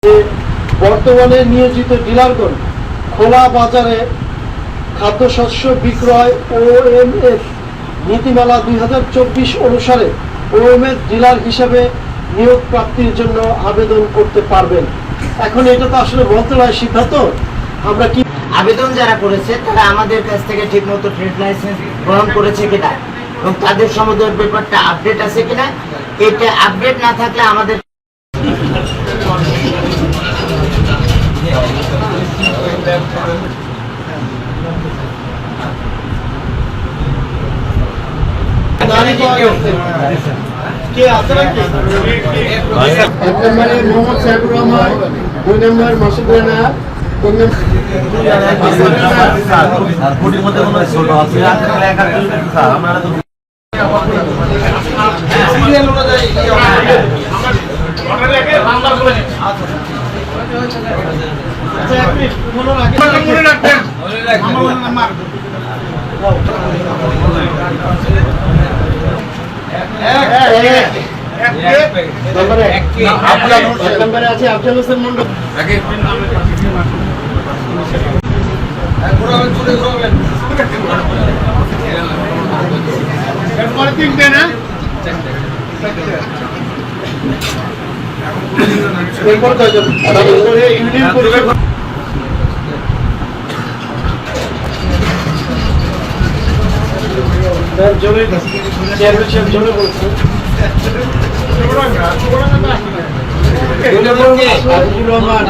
যে বর্তমানে নিয়োজিত ডিলারগণ খোলা বাজারে খাদ্যশস্য বিক্রয় OMS নীতিমালা 2024 অনুসারে OMS ডিলার হিসেবে নিয়োগ প্রাপ্তির জন্য আবেদন করতে পারবেন। এখন এটা তো আসলে মন্ত্রণালয়ের সিদ্ধান্ত। আমরা কি আবেদন যারা করেছে তারা আমাদের কাছ থেকে ঠিকমতো ট্রেড লাইসেন্স গ্রহণ করেছে কিনা এবং তাদের সম্বন্ধে ব্যাপারটা আপডেট আছে কিনা, এটা আপডেট না থাকলে আমাদের কে আছে নাকি? এক নম্বরে মোহাম্মদ সাইফুর রহমান, 2 নম্বর মাসুদ রানা, 3 নম্বরে আছে আফজাল হোসেন মন্ডল। এরপর কয়জন? ইউনিয়ন পরিষদ জমি চেয়ারম্যান সাহেব জমি বলছেন। আজিজুর রহমান